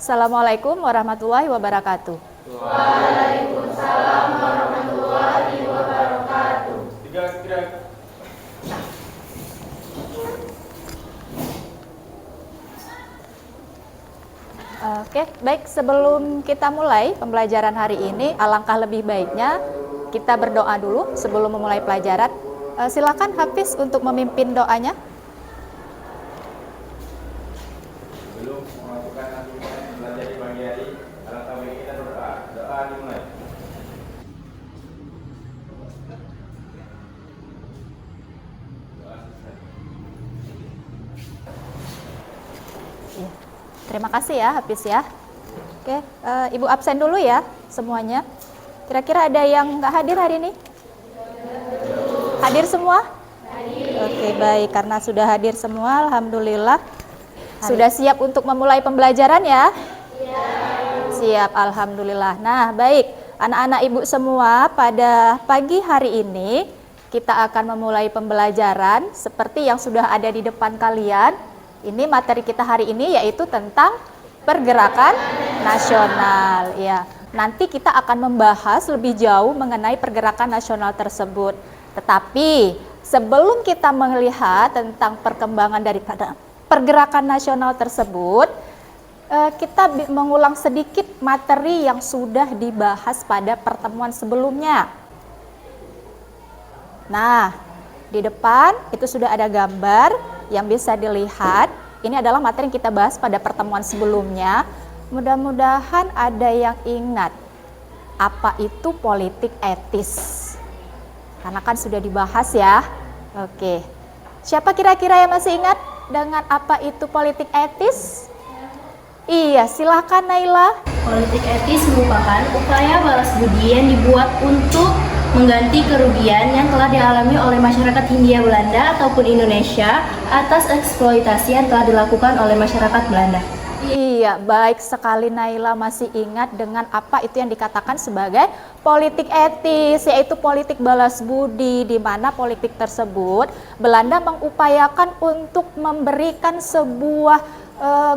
Assalamualaikum warahmatullahi wabarakatuh. Waalaikumsalam warahmatullahi wabarakatuh. Oke, baik, sebelum kita mulai pembelajaran hari ini, alangkah lebih baiknya kita berdoa dulu sebelum memulai pelajaran. Silakan Hafiz untuk memimpin doanya. Belum melakukan aktivitas belajar di pagi hari, alangkah baiknya kita berdoa. Doa dimulai. Iya. Terima kasih ya Hafiz ya. Oke, Ibu absen dulu ya semuanya. Kira-kira ada yang nggak hadir hari ini? Hadir semua? Oke, baik. Karena sudah hadir semua, alhamdulillah. Sudah siap untuk memulai pembelajaran ya? Siap, alhamdulillah. Nah, baik. Anak-anak Ibu semua, pada pagi hari ini kita akan memulai pembelajaran seperti yang sudah ada di depan kalian. Ini materi kita hari ini yaitu tentang pergerakan nasional ya. Nanti kita akan membahas lebih jauh mengenai pergerakan nasional tersebut. Tetapi sebelum kita melihat tentang perkembangan daripada pergerakan nasional tersebut, kita mengulang sedikit materi yang sudah dibahas pada pertemuan sebelumnya. Nah, di depan itu sudah ada gambar yang bisa dilihat. Ini adalah materi yang kita bahas pada pertemuan sebelumnya. Mudah-mudahan ada yang ingat apa itu politik etis. Karena kan sudah dibahas ya. Oke. Siapa kira-kira yang masih ingat dengan apa itu politik etis? Iya, silakan Naila. Politik etis merupakan upaya balas budi yang dibuat untuk mengganti kerugian yang telah dialami oleh masyarakat Hindia Belanda ataupun Indonesia atas eksploitasi yang telah dilakukan oleh masyarakat Belanda. Iya, baik sekali Naila masih ingat dengan apa itu yang dikatakan sebagai politik etis, yaitu politik balas budi, di mana politik tersebut Belanda mengupayakan untuk memberikan sebuah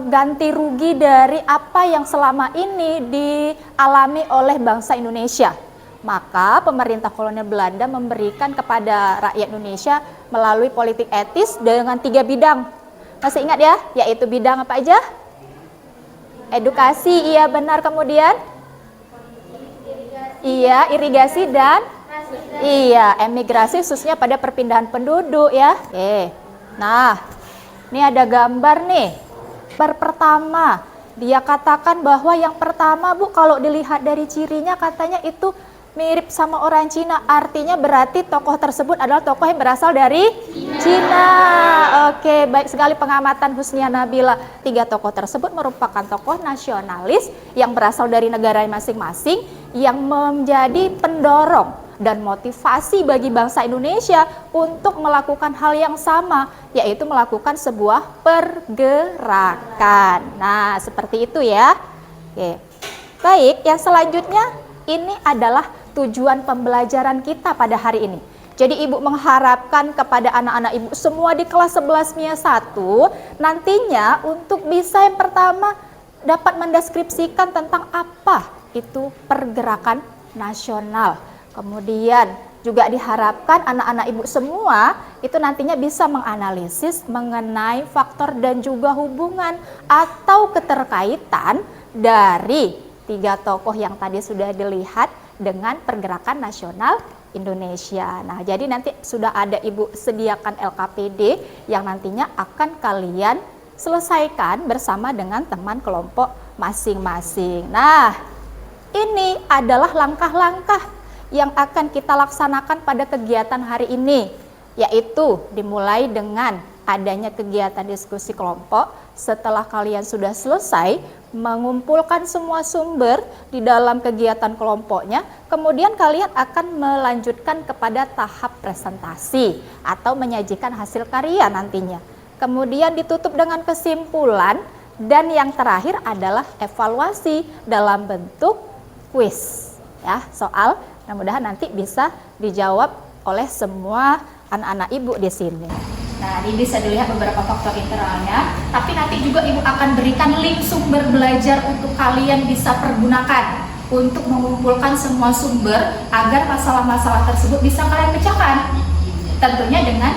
ganti rugi dari apa yang selama ini dialami oleh bangsa Indonesia. Maka pemerintah kolonial Belanda memberikan kepada rakyat Indonesia melalui politik etis dengan 3 bidang. Masih ingat ya? Yaitu bidang apa aja? Edukasi, iya benar. Kemudian? Iya, irigasi dan? Iya, emigrasi khususnya pada perpindahan penduduk ya. Oke. Nah, ini ada gambar nih. Pertama, dia katakan bahwa yang pertama Bu, kalau dilihat dari cirinya katanya itu mirip sama orang Cina, artinya berarti tokoh tersebut adalah tokoh yang berasal dari Cina. Oke, baik sekali pengamatan Husnia Nabila. 3 tokoh tersebut merupakan tokoh nasionalis yang berasal dari negara masing-masing yang menjadi pendorong dan motivasi bagi bangsa Indonesia untuk melakukan hal yang sama, yaitu melakukan sebuah pergerakan. Nah, seperti itu ya. Oke. Baik, yang selanjutnya ini adalah tujuan pembelajaran kita pada hari ini. Jadi Ibu mengharapkan kepada anak-anak Ibu semua di kelas 11 MIA 1 nantinya untuk bisa yang pertama dapat mendeskripsikan tentang apa itu pergerakan nasional. Kemudian juga diharapkan anak-anak Ibu semua itu nantinya bisa menganalisis mengenai faktor dan juga hubungan atau keterkaitan dari 3 tokoh yang tadi sudah dilihat dengan pergerakan nasional Indonesia. Nah, jadi nanti sudah ada Ibu sediakan LKPD yang nantinya akan kalian selesaikan bersama dengan teman kelompok masing-masing. Nah, ini adalah langkah-langkah yang akan kita laksanakan pada kegiatan hari ini, yaitu dimulai dengan adanya kegiatan diskusi kelompok. Setelah kalian sudah selesai mengumpulkan semua sumber di dalam kegiatan kelompoknya, kemudian kalian akan melanjutkan kepada tahap presentasi atau menyajikan hasil karya nantinya. Kemudian ditutup dengan kesimpulan dan yang terakhir adalah evaluasi dalam bentuk kuis ya, soal. Mudah-mudahan nanti bisa dijawab oleh semua anak-anak Ibu di sini. Nah, ini bisa dilihat beberapa faktor internalnya, tapi nanti juga Ibu akan berikan link sumber belajar untuk kalian bisa pergunakan untuk mengumpulkan semua sumber agar masalah-masalah tersebut bisa kalian pecahkan. Tentunya dengan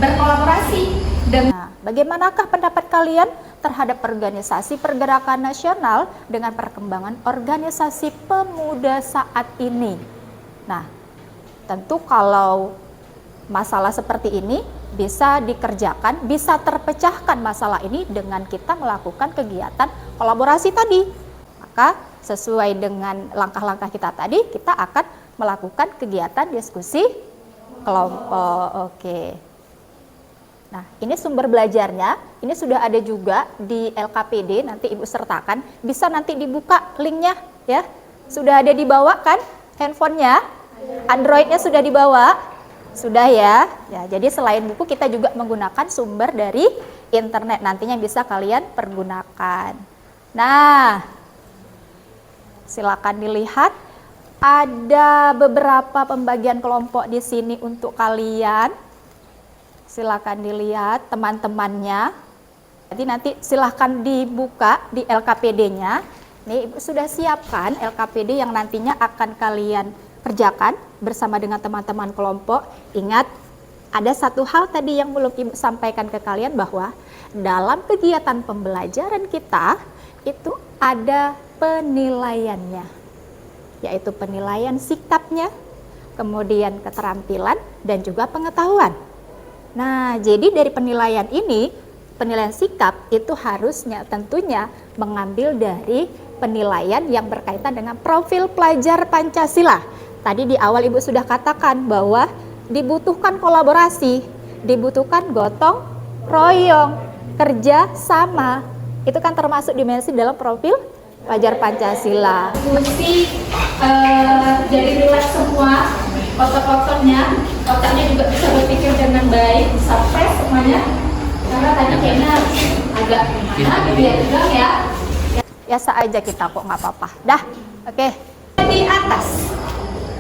berkolaborasi. Nah, bagaimanakah pendapat kalian terhadap organisasi pergerakan nasional dengan perkembangan organisasi pemuda saat ini? Nah, tentu kalau masalah seperti ini bisa dikerjakan, bisa terpecahkan masalah ini dengan kita melakukan kegiatan kolaborasi tadi. Maka sesuai dengan langkah-langkah kita tadi, kita akan melakukan kegiatan diskusi kelompok. Oke. Nah, ini sumber belajarnya, ini sudah ada juga di LKPD, nanti Ibu sertakan, bisa nanti dibuka linknya ya. Sudah ada dibawa kan handphonenya, Androidnya sudah dibawa. Sudah ya. Ya, jadi selain buku kita juga menggunakan sumber dari internet nantinya bisa kalian pergunakan. Nah, silakan dilihat ada beberapa pembagian kelompok di sini untuk kalian. Silakan dilihat teman-temannya. Jadi nanti silahkan dibuka di LKPD-nya. Nih Ibu sudah siapkan LKPD yang nantinya akan kalian kerjakan bersama dengan teman-teman kelompok. Ingat, ada satu hal tadi yang belum Ibu sampaikan ke kalian bahwa dalam kegiatan pembelajaran kita itu ada penilaiannya, yaitu penilaian sikapnya, kemudian keterampilan dan juga pengetahuan. Nah, jadi dari penilaian ini, penilaian sikap itu harusnya tentunya mengambil dari penilaian yang berkaitan dengan profil pelajar Pancasila. Tadi di awal Ibu sudah katakan bahwa dibutuhkan kolaborasi, dibutuhkan gotong royong, kerja sama. Itu kan termasuk dimensi dalam profil pelajar Pancasila. Diskusi jadi rileks semua, otak-otaknya juga bisa berpikir dengan baik, bisa fresh semuanya. Karena tadi kayaknya agak gimana gitu ya, tegang ya. Biasa aja kita kok, nggak apa-apa. Dah, oke. Di atas,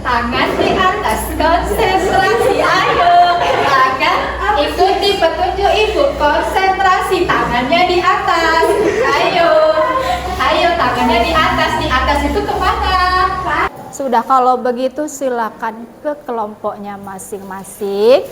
tangan di atas, konsentrasi, ayo. Tangan, ikuti petunjuk Ibu, konsentrasi, tangannya di atas, ayo. Ayo, tangannya di atas itu kemana? Sudah, kalau begitu silakan ke kelompoknya masing-masing.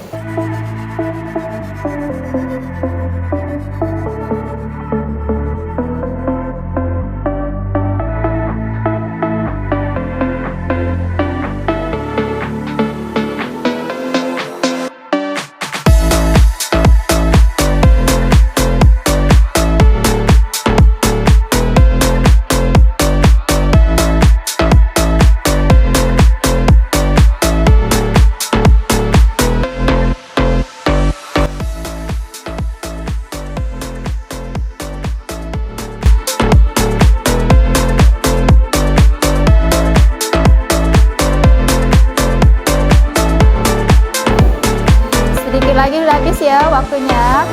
Lagi udah habis ya waktunya.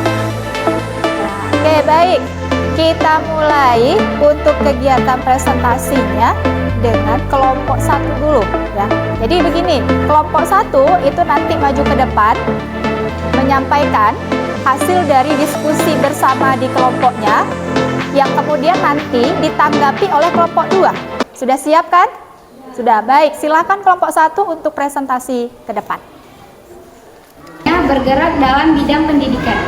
Nah, oke, baik, kita mulai untuk kegiatan presentasinya dengan kelompok 1 dulu ya. Jadi begini, kelompok 1 itu nanti maju ke depan menyampaikan hasil dari diskusi bersama di kelompoknya yang kemudian nanti ditanggapi oleh kelompok 2. Sudah siap kan? Sudah, baik, silakan kelompok 1 untuk presentasi ke depan. Bergerak dalam bidang pendidikan.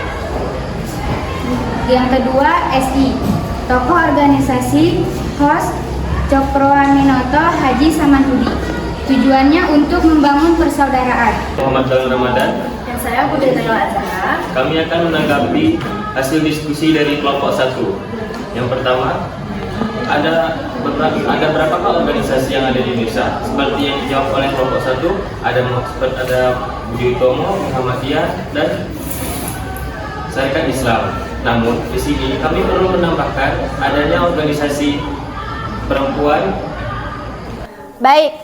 Yang kedua, SI, tokoh organisasi, host Cokroaminoto Haji Samanhudi. Tujuannya untuk membangun persaudaraan. Muhammad Dalil Ramadan. Dan saya Budi Naila Azhar. Kami akan menanggapi hasil diskusi dari kelompok 1. Yang pertama, ada berapa organisasi yang ada di Indonesia? Seperti yang dijawab oleh kelompok 1, ada Budi Utomo, Muhammadiyah, dan Syarikat Islam. Namun di sini kami perlu menambahkan adanya organisasi perempuan. Baik,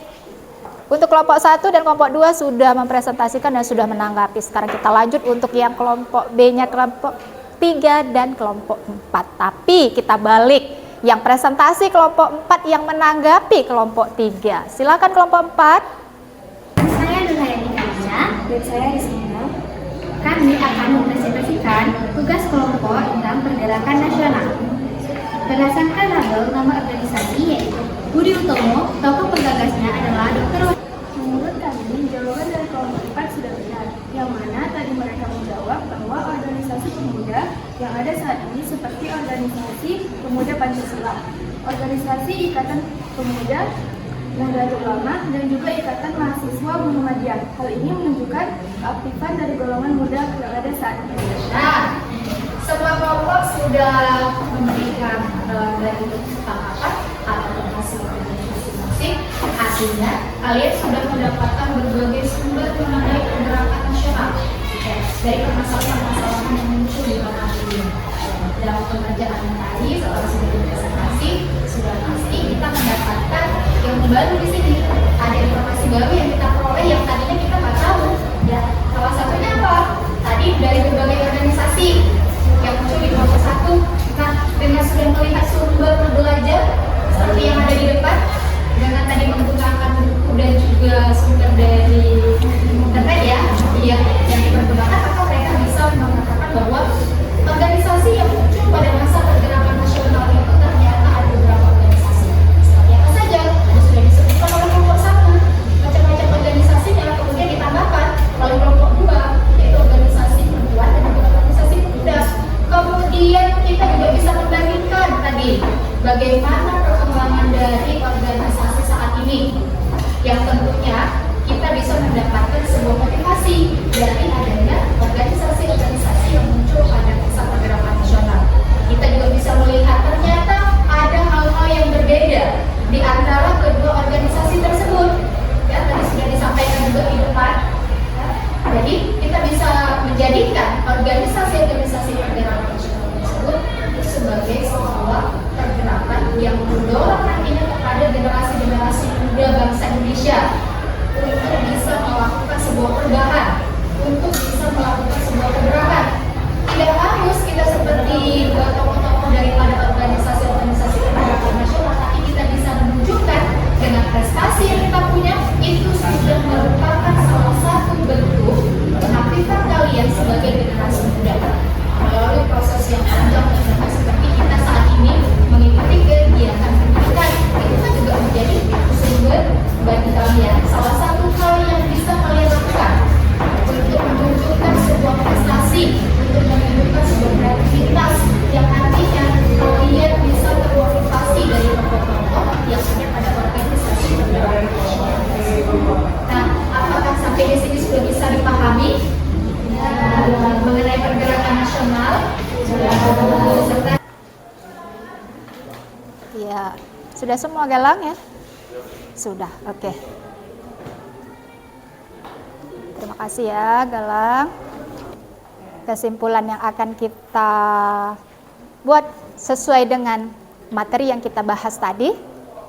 untuk kelompok 1 dan kelompok 2 sudah mempresentasikan dan sudah menanggapi. Sekarang kita lanjut untuk yang kelompok B-nya, kelompok 3 dan kelompok 4. Tapi kita balik, yang presentasi kelompok 4 yang menanggapi kelompok 3. Silakan kelompok 4. Saya Nurhayani Kaja dan saya Rizmina. Kami akan mempresentasikan tugas kelompok tentang pergerakan nasional. Berdasarkan label nama organisasi yaitu Budi Utomo, tokoh penggagasnya adalah Dr. Menurut kami, jawaban dari kelompok 4 sudah benar, yang mana tadi mereka menjawab bahwa organisasi pemuda yang ada saat ini seperti organisasi Pemuda Pancasila, organisasi Ikatan Pemuda Nahdlatul Ulama, dan juga Ikatan Mahasiswa Muhammadiyah. Hal ini menunjukkan keaktifan dari golongan muda yang ada saat ini. Nah, semua kelompok sudah memberikan dari kesepakatan atau hasil masing-masing. Artinya, kalian sudah mendapatkan berbagai sumber mengenai pergerakan nasional dari permasalahan-permasalahan yang muncul di mata ini. Dalam pengerjaan tadi, setelah sudah dipresentasi, sudah pasti kita mendapatkan yang baru di sini. Ada informasi baru yang kita peroleh yang tadinya kita nggak tahu. Ya, salah satunya apa? Tadi dari berbagai organisasi yang muncul di kelompok 1. Nah, dengan sudah melihat sumber belajar seperti yang ada di depan, dengan tadi menggunakan buku dan juga sumber dari internet ya, yang dipergunakan, maka mereka bisa mengatakan bahwa organisasi yang muncul pada masa pergerakan nasional itu ternyata ada beberapa organisasi. Seperti apa saja? Tadi sudah disebutkan oleh kelompok 1, macam-macam organisasinya, kemudian ditambahkan oleh kelompok 2, yaitu organisasi perempuan dan juga organisasi pemuda. Kemudian kita juga bisa membandingkan tadi bagaimana perkembangan dari organisasi saat ini, yang tentunya kita bisa mendapatkan sebuah motivasi dari adanya organisasi-organisasi yang muncul pada masa pergerakan nasional. Kita juga bisa melihat ternyata ada hal-hal yang berbeda di antara kedua organisasi tersebut. Ya, tadi sudah disampaikan juga di depan. Ya. Jadi kita bisa menjadikan organisasi-organisasi pergerakan nasional tersebut itu sebagai sebuah pergerakan yang mendorong nantinya kepada generasi-generasi muda bangsa Indonesia untuk bisa melakukan sebuah perubahan, untuk bisa melakukan sebuah perubahan. Tidak harus kita seperti tokoh-tokoh daripada organisasi-organisasi pergerakan nasional, tapi kita bisa menunjukkan dengan prestasi yang kita punya itu sudah merupakan salah satu bentuk pengaktifan kalian sebagai generasi muda melalui proses yang panjang seperti kita saat ini mengikuti kegiatan pendidikan. Itu kan juga menjadi sumber bagi kalian, salah satu hal yang bisa kalian lakukan untuk menunjukkan sebuah prestasi, untuk menunjukkan sebuah kreativitas yang nantinya kalian bisa termotivasi dari tokoh-tokoh yang ada pada organisasi pergerakan nasional. Nah, apakah sampai di sini sudah bisa dipahami mengenai pergerakan nasional? Serta ya, sudah semua Galang ya? Sudah, oke. Terima kasih ya Galang. Kesimpulan yang akan kita buat sesuai dengan materi yang kita bahas tadi.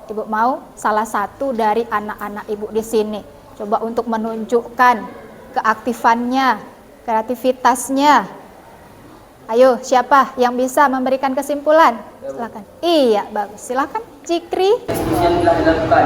Ibu mau salah satu dari anak-anak ibu di sini coba untuk menunjukkan keaktifannya, kreativitasnya. Ayo, siapa yang bisa memberikan kesimpulan? Silakan. Iya, bagus. Silakan, Cikri. Yang telah dilakukan.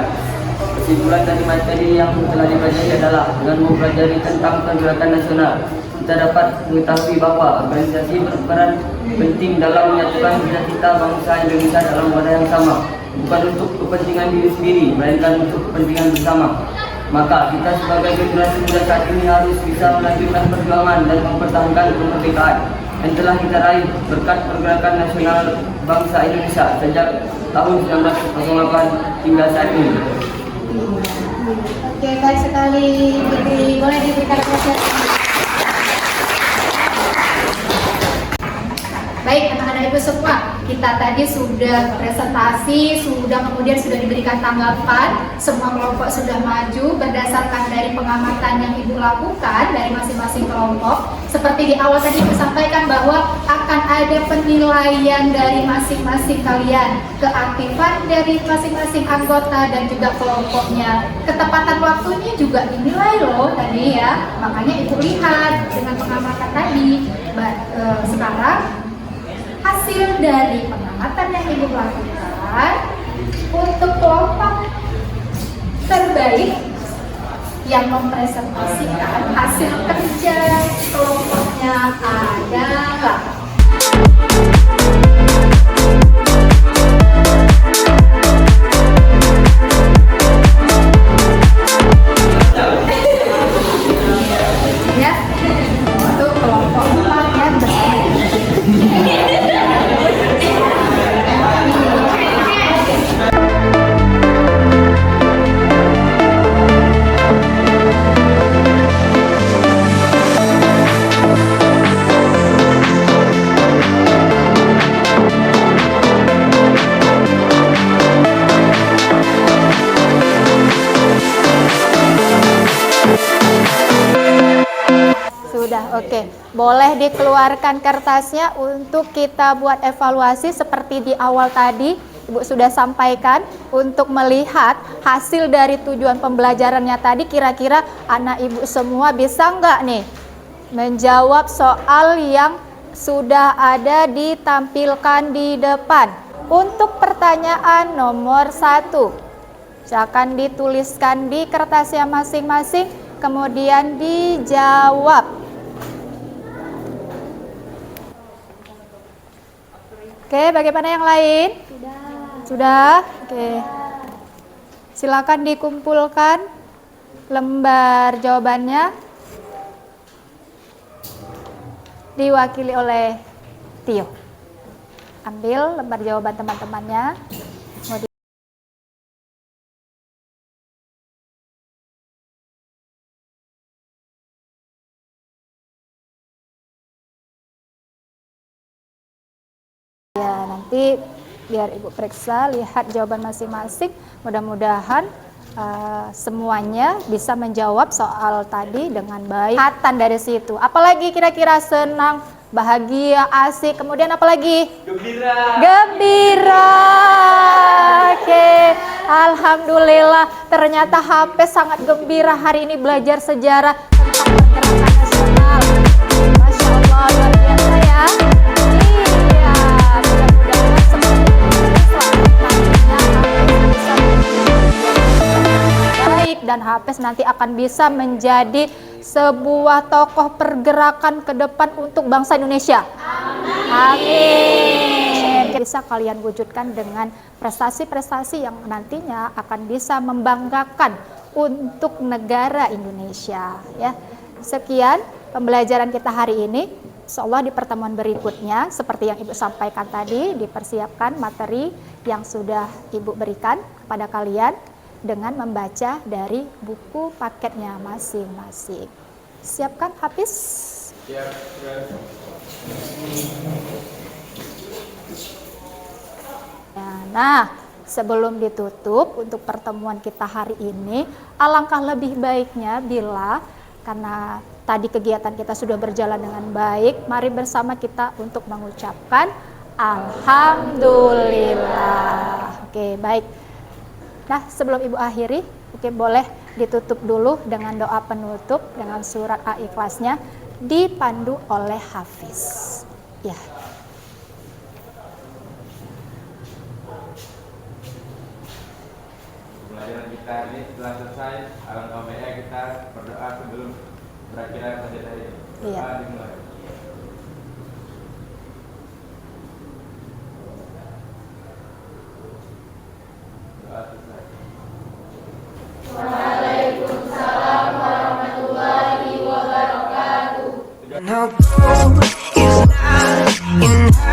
Kesimpulan dari materi yang telah dipelajari adalah dengan mempelajari tentang pergerakan nasional, kita dapat mengetahui bahwa organisasi berperan penting dalam menyatukan cita-cita bangsa Indonesia dalam wadah yang sama, bukan untuk kepentingan diri sendiri, melainkan untuk kepentingan bersama. Maka kita sebagai generasi muda saat ini harus bisa melanjutkan perjuangan dan mempertahankan kemerdekaan yang telah kita raih berkat pergerakan nasional bangsa Indonesia sejak tahun 1908 hingga saat ini. Oke, baik sekali. Jadi boleh diberikan apresiasi. Baik anak-anak ibu semua, kita tadi sudah presentasi, kemudian sudah diberikan tanggapan, semua kelompok sudah maju berdasarkan dari pengamatan yang ibu lakukan dari masing-masing kelompok. Seperti di awal tadi ibu sampaikan bahwa akan ada penilaian dari masing-masing kalian, keaktifan dari masing-masing anggota dan juga kelompoknya. Ketepatan waktunya juga dinilai loh tadi ya, makanya ibu lihat dengan pengamatan tadi. Sekarang hasil dari pengamatan yang ibu lakukan untuk kelompok terbaik yang mempresentasikan hasil kerja kelompok adalah Ya, untuk kelompok 4 ya bersama. Sudah, oke. Boleh dikeluarkan kertasnya untuk kita buat evaluasi seperti di awal tadi Ibu sudah sampaikan untuk melihat hasil dari tujuan pembelajarannya tadi. Kira-kira anak Ibu semua bisa nggak nih menjawab soal yang sudah ada ditampilkan di depan. Untuk pertanyaan nomor 1, silakan dituliskan di kertasnya masing-masing, kemudian dijawab. Oke, bagaimana yang lain? Sudah? Oke. Silakan dikumpulkan lembar jawabannya. Diwakili oleh Tio. Ambil lembar jawaban teman-temannya. Ya, nanti biar Ibu periksa, lihat jawaban masing-masing. Mudah-mudahan semuanya bisa menjawab soal tadi dengan baik. Kelihatan dari situ. Apalagi kira-kira senang, bahagia, asik, kemudian apalagi? Gembira. Gembira. Oke, alhamdulillah. Ternyata HP sangat gembira hari ini belajar sejarah tentang pergerakan nasional. Masya Allah, luar biasa ya. Iya, mudah-mudahan baik dan Hafiz nanti akan bisa menjadi sebuah tokoh pergerakan ke depan untuk bangsa Indonesia. Amin. Bisa kalian wujudkan dengan prestasi-prestasi yang nantinya akan bisa membanggakan untuk negara Indonesia ya. Sekian pembelajaran kita hari ini. Insyaallah di pertemuan berikutnya seperti yang Ibu sampaikan tadi, dipersiapkan materi yang sudah Ibu berikan kepada kalian dengan membaca dari buku paketnya masing-masing. Siapkan Hafiz? Siap. Nah, sebelum ditutup untuk pertemuan kita hari ini, alangkah lebih baiknya bila karena tadi kegiatan kita sudah berjalan dengan baik, mari bersama kita untuk mengucapkan Alhamdulillah. Oke, baik. Nah, sebelum Ibu akhiri, oke, boleh ditutup dulu dengan doa penutup dengan surat Al-Ikhlasnya dipandu oleh Hafiz. Ya. Pembelajaran kita ini setelah selesai, alangkah baiknya kita berdoa sebelum berakhirnya sajadah ini. Iya. Doa dimulai. Doa selesai. Waalaikumsalam warahmatullahi wabarakatuh. No gold is not enough.